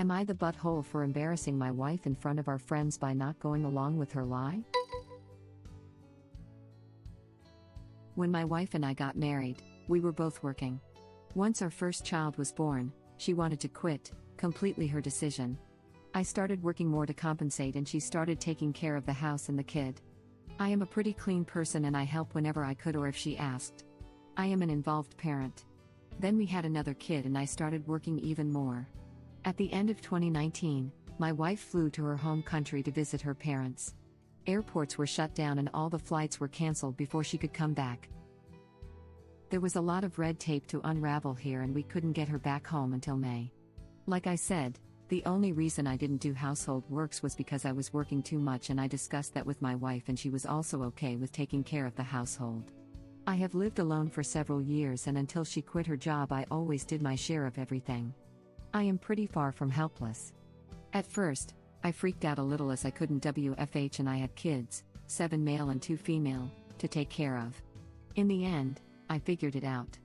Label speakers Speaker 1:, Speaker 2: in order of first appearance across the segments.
Speaker 1: Am I the butthole for embarrassing my wife in front of our friends by not going along with her lie? When my wife and I got married, we were both working. Once our first child was born, she wanted to quit, completely her decision. I started working more to compensate and she started taking care of the house and the kid. I am a pretty clean person and I help whenever I could or if she asked. I am an involved parent. Then we had another kid and I started working even more. At the end of 2019, my wife flew to her home country to visit her parents. Airports were shut down and all the flights were cancelled before she could come back. There was a lot of red tape to unravel here and we couldn't get her back home until May. Like I said, the only reason I didn't do household works was because I was working too much and I discussed that with my wife and she was also okay with taking care of the household. I have lived alone for several years and until she quit her job I always did my share of everything. I am pretty far from helpless. At first, I freaked out a little as I couldn't WFH and I had kids, 7 male and 2 female, to take care of. In the end, I figured it out.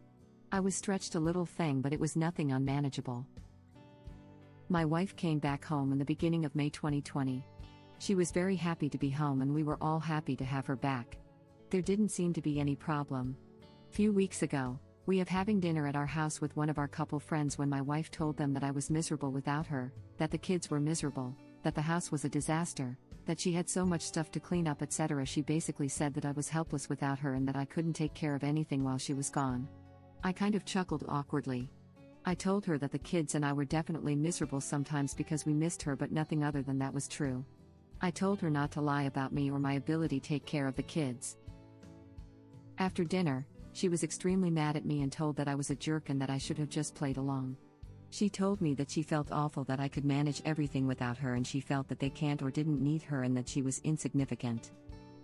Speaker 1: I was stretched a little thing but it was nothing unmanageable. My wife came back home in the beginning of May 2020. She was very happy to be home and we were all happy to have her back. There didn't seem to be any problem. Few weeks ago, we have having dinner at our house with one of our couple friends when my wife told them that I was miserable without her, that the kids were miserable, that the house was a disaster, that she had so much stuff to clean up etc. She basically said that I was helpless without her and that I couldn't take care of anything while she was gone. I kind of chuckled awkwardly. I told her that the kids and I were definitely miserable sometimes because we missed her but nothing other than that was true. I told her not to lie about me or my ability to take care of the kids. After dinner, she was extremely mad at me and told that I was a jerk and that I should have just played along. She told me that she felt awful that I could manage everything without her and she felt that they can't or didn't need her and that she was insignificant.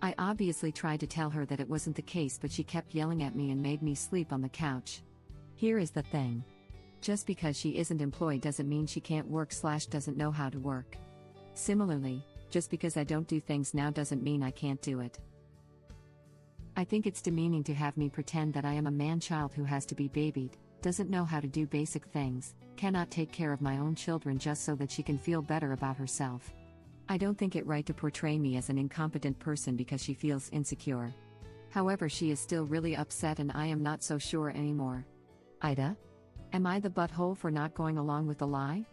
Speaker 1: I obviously tried to tell her that it wasn't the case but she kept yelling at me and made me sleep on the couch. Here is the thing. Just because she isn't employed doesn't mean she can't work/doesn't know how to work. Similarly, just because I don't do things now doesn't mean I can't do it. I think it's demeaning to have me pretend that I am a man-child who has to be babied, doesn't know how to do basic things, cannot take care of my own children just so that she can feel better about herself. I don't think it right to portray me as an incompetent person because she feels insecure. However, she is still really upset and I am not so sure anymore. AITA? Am I the butthole for not going along with the lie?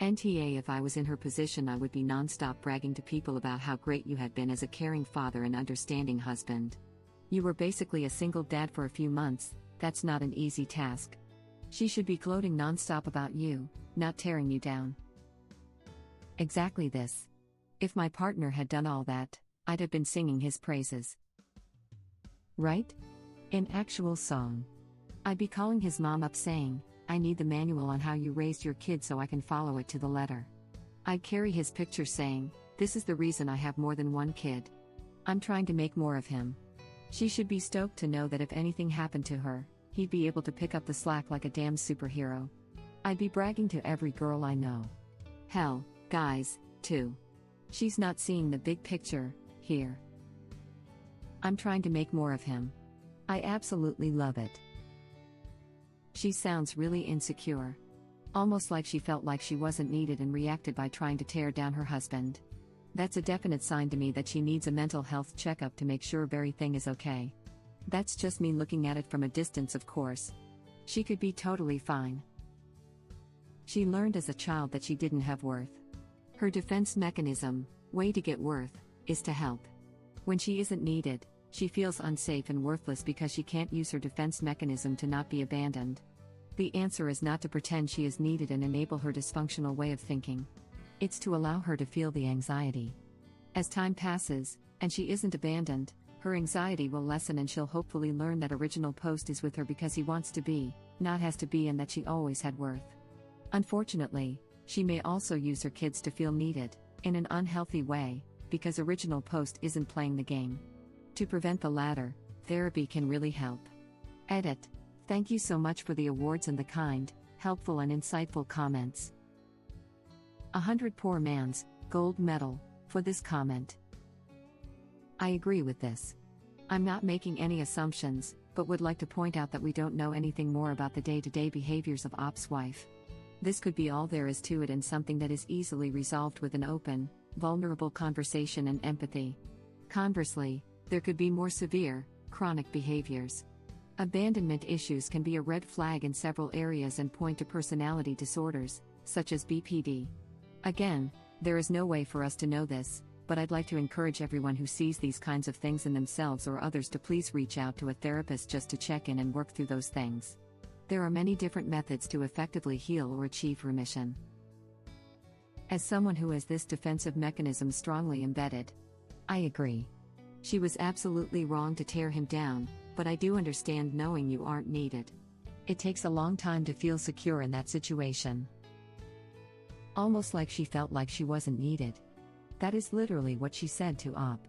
Speaker 1: NTA, if I was in her position I would be non-stop bragging to people about how great you had been as a caring father and understanding husband. You were basically a single dad for a few months, that's not an easy task. She should be gloating non-stop about you, not tearing you down. Exactly this. If my partner had done all that, I'd have been singing his praises. Right? In actual song. I'd be calling his mom up saying, I need the manual on how you raised your kid so I can follow it to the letter. I'd carry his picture saying, this is the reason I have more than one kid. I'm trying to make more of him. She should be stoked to know that if anything happened to her, he'd be able to pick up the slack like a damn superhero. I'd be bragging to every girl I know. Hell, guys, too. She's not seeing the big picture, here. I'm trying to make more of him. I absolutely love it. She sounds really insecure. Almost like she felt like she wasn't needed and reacted by trying to tear down her husband. That's a definite sign to me that she needs a mental health checkup to make sure everything is okay. That's just me looking at it from a distance, of course. She could be totally fine. She learned as a child that she didn't have worth. Her defense mechanism, way to get worth, is to help. When she isn't needed, she feels unsafe and worthless because she can't use her defense mechanism to not be abandoned. The answer is not to pretend she is needed and enable her dysfunctional way of thinking. It's to allow her to feel the anxiety. As time passes, and she isn't abandoned, her anxiety will lessen and she'll hopefully learn that original post is with her because he wants to be, not has to be, and that she always had worth. Unfortunately, she may also use her kids to feel needed, in an unhealthy way, because original post isn't playing the game. To prevent the latter, therapy can really help. Edit. Thank you so much for the awards and the kind, helpful and insightful comments. 100 Poor Man's Gold Medal for this comment. I agree with this. I'm not making any assumptions, but would like to point out that we don't know anything more about the day-to-day behaviors of Op's wife. This could be all there is to it, and something that is easily resolved with an open, vulnerable conversation and empathy. Conversely, there could be more severe, chronic behaviors. Abandonment issues can be a red flag in several areas and point to personality disorders, such as BPD. Again, there is no way for us to know this, but I'd like to encourage everyone who sees these kinds of things in themselves or others to please reach out to a therapist just to check in and work through those things. There are many different methods to effectively heal or achieve remission. As someone who has this defensive mechanism strongly embedded, I agree. She was absolutely wrong to tear him down, but I do understand knowing you aren't needed. It takes a long time to feel secure in that situation. Almost like she felt like she wasn't needed. That is literally what she said to Op.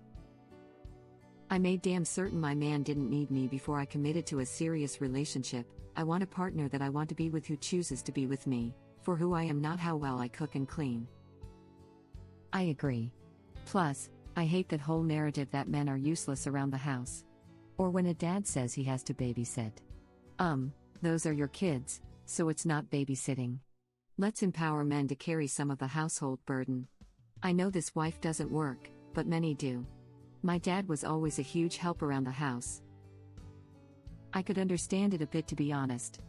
Speaker 1: I made damn certain my man didn't need me before I committed to a serious relationship. I want a partner that I want to be with who chooses to be with me, for who I am, not how well I cook and clean. I agree. Plus, I hate that whole narrative that men are useless around the house. Or when a dad says he has to babysit. Those are your kids, so it's not babysitting. Let's empower men to carry some of the household burden. I know this wife doesn't work, but many do. My dad was always a huge help around the house. I could understand it a bit, to be honest.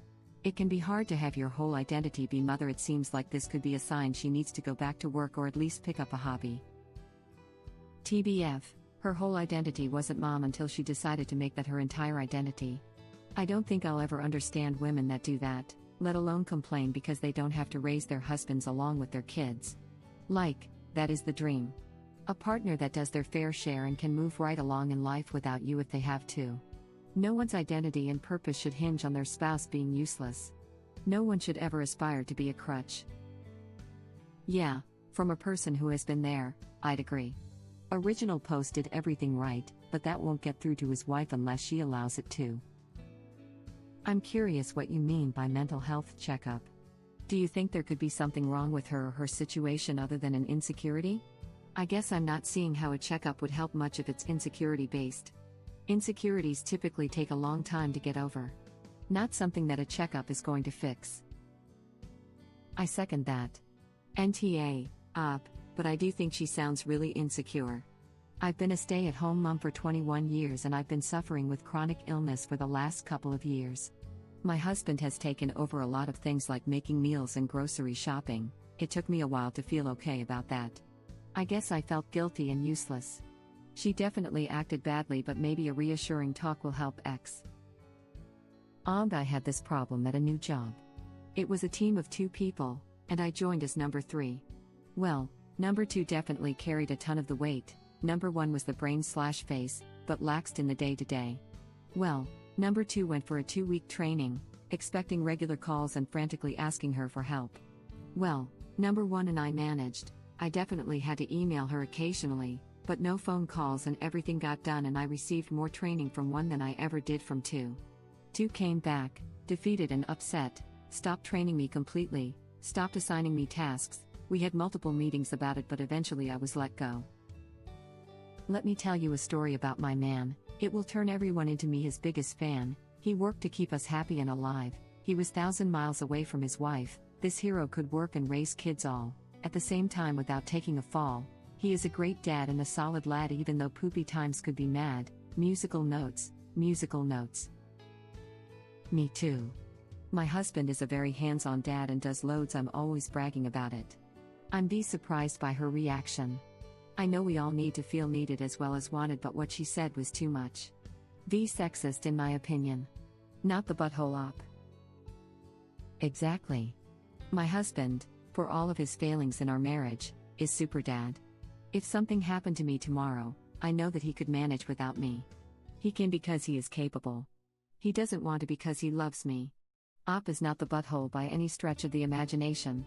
Speaker 1: It can be hard to have your whole identity be mother. It seems like this could be a sign she needs to go back to work or at least pick up a hobby. TBF, her whole identity wasn't mom until she decided to make that her entire identity. I don't think I'll ever understand women that do that, let alone complain because they don't have to raise their husbands along with their kids. Like, that is the dream. A partner that does their fair share and can move right along in life without you if they have to. No one's identity and purpose should hinge on their spouse being useless. No one should ever aspire to be a crutch. Yeah, from a person who has been there, I'd agree. Original post did everything right, but that won't get through to his wife unless she allows it to. I'm curious what you mean by mental health checkup. Do you think there could be something wrong with her or her situation other than an insecurity? I guess I'm not seeing how a checkup would help much if it's insecurity based. Insecurities typically take a long time to get over. Not something that a checkup is going to fix. I second that. NTA, but I do think she sounds really insecure. I've been a stay-at-home mom for 21 years and I've been suffering with chronic illness for the last couple of years. My husband has taken over a lot of things like making meals and grocery shopping. It took me a while to feel okay about that. I guess I felt guilty and useless. She definitely acted badly, but maybe a reassuring talk will help. I had this problem at a new job. It was a team of 2 people, and I joined as number 3. Well, number 2 definitely carried a ton of the weight. Number 1 was the brain/face, but laxed in the day-to-day. Well, number 2 went for a 2-week training, expecting regular calls and frantically asking her for help. Well, number 1 and I managed. I definitely had to email her occasionally, but no phone calls, and everything got done, and I received more training from 1 than I ever did from 2. 2 came back, defeated and upset, stopped training me completely, stopped assigning me tasks. We had multiple meetings about it, but eventually I was let go. Let me tell you a story about my man. It will turn everyone into me his biggest fan. He worked to keep us happy and alive. He was 1,000 miles away from his wife. This hero could work and raise kids all at the same time without taking a fall. He is a great dad and a solid lad, even though poopy times could be mad. Musical notes, musical notes. Me too. My husband is a very hands-on dad and does loads. I'm always bragging about it. I'm surprised by her reaction. I know we all need to feel needed as well as wanted, but what she said was too much. Sexist in my opinion. Not the butthole Op. Exactly. My husband, for all of his failings in our marriage, is super dad. If something happened to me tomorrow, I know that he could manage without me. He can because he is capable. He doesn't want to because he loves me. Op is not the butthole by any stretch of the imagination.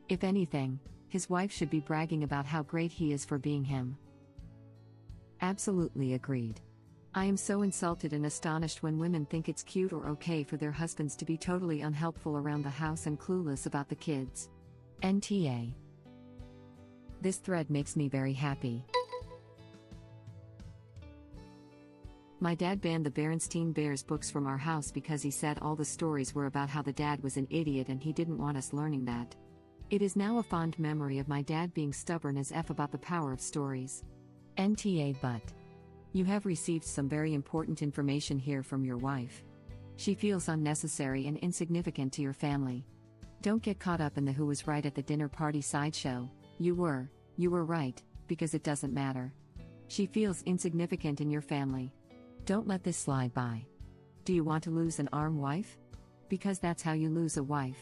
Speaker 1: If anything, his wife should be bragging about how great he is for being him. Absolutely agreed. I am so insulted and astonished when women think it's cute or okay for their husbands to be totally unhelpful around the house and clueless about the kids. NTA. This thread makes me very happy. My dad banned the Berenstain Bears books from our house because he said all the stories were about how the dad was an idiot and he didn't want us learning that. It is now a fond memory of my dad being stubborn as F about the power of stories. NTA. But you have received some very important information here from your wife. She feels unnecessary and insignificant to your family. Don't get caught up in the who was right at the dinner party sideshow. You were right, because it doesn't matter. She feels insignificant in your family. Don't let this slide by. Do you want to lose an arm wife? Because that's how you lose a wife.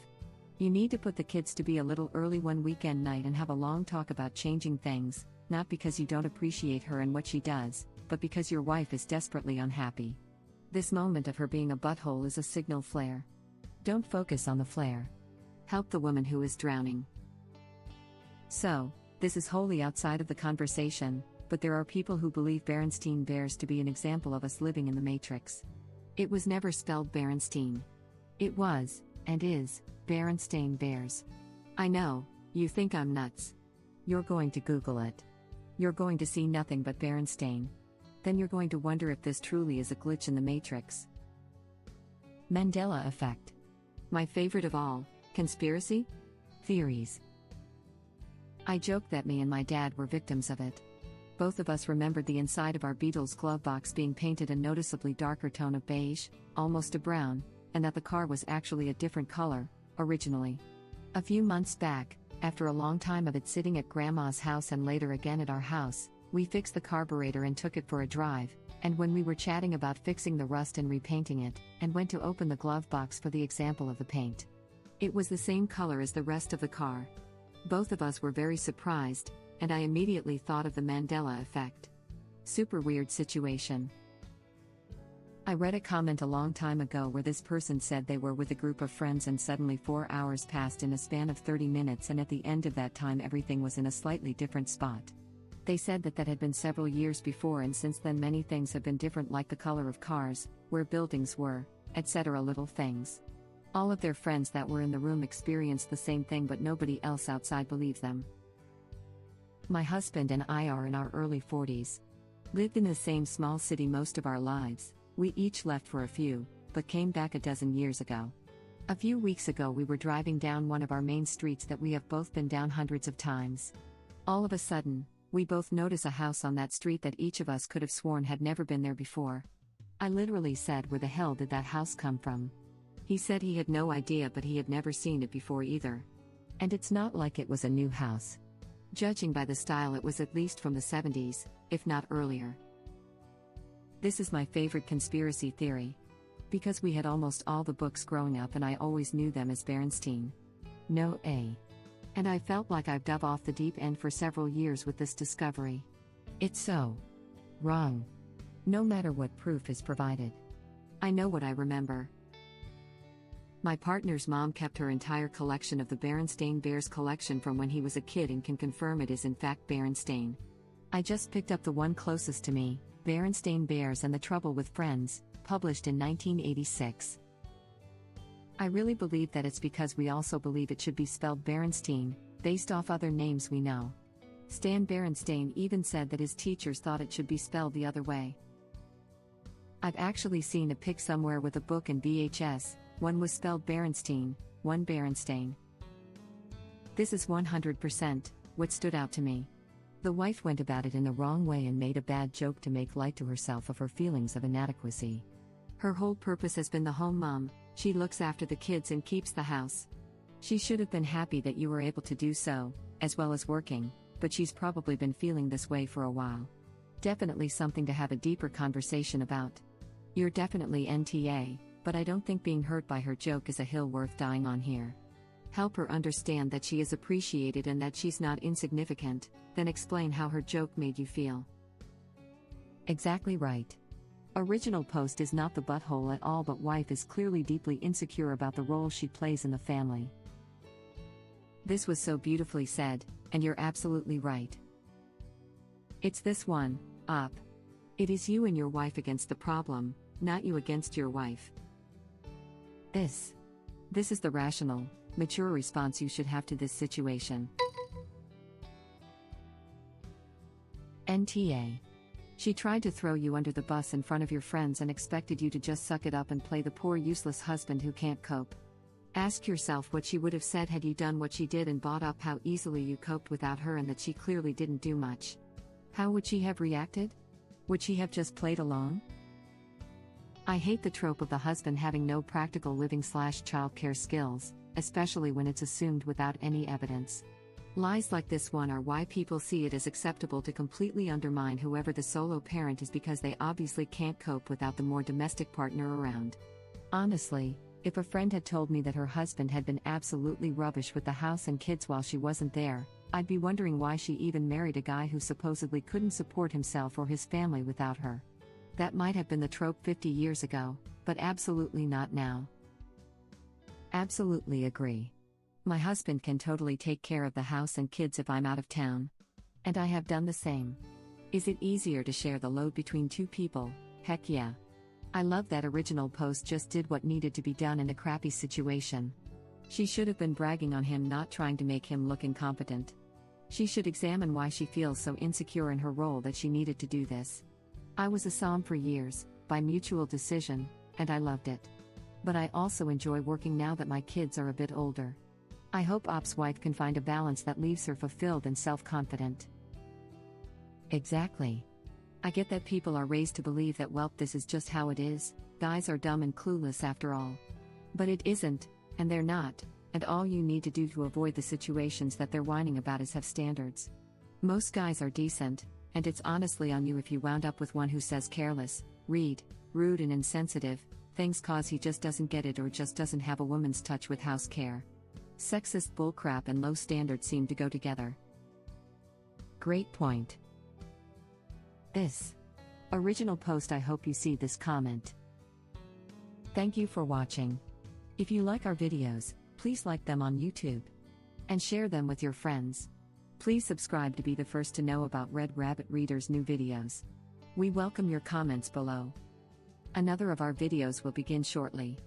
Speaker 1: You need to put the kids to be a little early one weekend night and have a long talk about changing things, not because you don't appreciate her and what she does, but because your wife is desperately unhappy. This moment of her being a butthole is a signal flare. Don't focus on the flare. Help the woman who is drowning. So, this is wholly outside of the conversation, but there are people who believe Berenstain Bears to be an example of us living in the Matrix. It was never spelled Berenstain. It was, and is, Berenstain Bears. I know, you think I'm nuts. You're going to Google it. You're going to see nothing but Berenstain. Then you're going to wonder if this truly is a glitch in the Matrix. Mandela effect. My favorite of all, conspiracy theories. I joked that me and my dad were victims of it. Both of us remembered the inside of our Beatles glove box being painted a noticeably darker tone of beige, almost a brown, and that the car was actually a different color, originally. A few months back, after a long time of it sitting at Grandma's house and later again at our house, we fixed the carburetor and took it for a drive, and when we were chatting about fixing the rust and repainting it, and went to open the glove box for the example of the paint. It was the same color as the rest of the car. Both of us were very surprised, and I immediately thought of the Mandela effect. Super weird situation. I read a comment a long time ago where this person said they were with a group of friends and suddenly 4 hours passed in a span of 30 minutes and at the end of that time everything was in a slightly different spot. They said that had been several years before and since then many things have been different like the color of cars, where buildings were, etc. little things. All of their friends that were in the room experienced the same thing but nobody else outside believes them. My husband and I are in our early 40s. Lived in the same small city most of our lives. We each left for a few, but came back a dozen years ago. A few weeks ago we were driving down one of our main streets that we have both been down hundreds of times. All of a sudden, we both notice a house on that street that each of us could have sworn had never been there before. I literally said, "Where the hell did that house come from?" He said he had no idea but he had never seen it before either. And it's not like it was a new house. Judging by the style it was at least from the 70s, if not earlier. This is my favorite conspiracy theory. Because we had almost all the books growing up and I always knew them as Berenstain. No A. And I felt like I've dove off the deep end for several years with this discovery. It's so wrong. No matter what proof is provided. I know what I remember. My partner's mom kept her entire collection of the Berenstain Bears collection from when he was a kid and can confirm it is in fact Berenstain. I just picked up the one closest to me, Berenstain Bears and the Trouble with Friends, published in 1986. I really believe that it's because we also believe it should be spelled Berenstain, based off other names we know. Stan Berenstain even said that his teachers thought it should be spelled the other way. I've actually seen a pic somewhere with a book in VHS. One was spelled Berenstain, one Berenstain. This is 100% what stood out to me. The wife went about it in the wrong way and made a bad joke to make light to herself of her feelings of inadequacy. Her whole purpose has been the home mom, she looks after the kids and keeps the house. She should have been happy that you were able to do so, as well as working, but she's probably been feeling this way for a while. Definitely something to have a deeper conversation about. You're definitely NTA. But I don't think being hurt by her joke is a hill worth dying on here. Help her understand that she is appreciated and that she's not insignificant, then explain how her joke made you feel. Exactly right. Original post is not the butthole at all, but wife is clearly deeply insecure about the role she plays in the family. This was so beautifully said, and you're absolutely right. It's this one, up. It is you and your wife against the problem, not you against your wife. This is the rational, mature response you should have to this situation. NTA. She tried to throw you under the bus in front of your friends and expected you to just suck it up and play the poor useless husband who can't cope. Ask yourself what she would have said had you done what she did and brought up how easily you coped without her and that she clearly didn't do much. How would she have reacted? Would she have just played along? I hate the trope of the husband having no practical living/childcare skills, especially when it's assumed without any evidence. Lies like this one are why people see it as acceptable to completely undermine whoever the solo parent is because they obviously can't cope without the more domestic partner around. Honestly, if a friend had told me that her husband had been absolutely rubbish with the house and kids while she wasn't there, I'd be wondering why she even married a guy who supposedly couldn't support himself or his family without her. That might have been the trope 50 years ago, but absolutely not now. Absolutely agree. My husband can totally take care of the house and kids if I'm out of town. And I have done the same. Is it easier to share the load between two people? Heck yeah. I love that original post just did what needed to be done in a crappy situation. She should have been bragging on him, not trying to make him look incompetent. She should examine why she feels so insecure in her role that she needed to do this. I was a SOM for years, by mutual decision, and I loved it. But I also enjoy working now that my kids are a bit older. I hope Op's wife can find a balance that leaves her fulfilled and self-confident. Exactly. I get that people are raised to believe that, well, this is just how it is, guys are dumb and clueless after all. But it isn't, and they're not, and all you need to do to avoid the situations that they're whining about is have standards. Most guys are decent, and it's honestly on you if you wound up with one who says careless, rude, and insensitive things cause he just doesn't get it or just doesn't have a woman's touch with house care. Sexist bullcrap and low standards seem to go together. Great point. This original post, I hope you see this comment. Thank you for watching. If you like our videos, please like them on YouTube. And share them with your friends. Please subscribe to be the first to know about Red Rabbit Reader's new videos. We welcome your comments below. Another of our videos will begin shortly.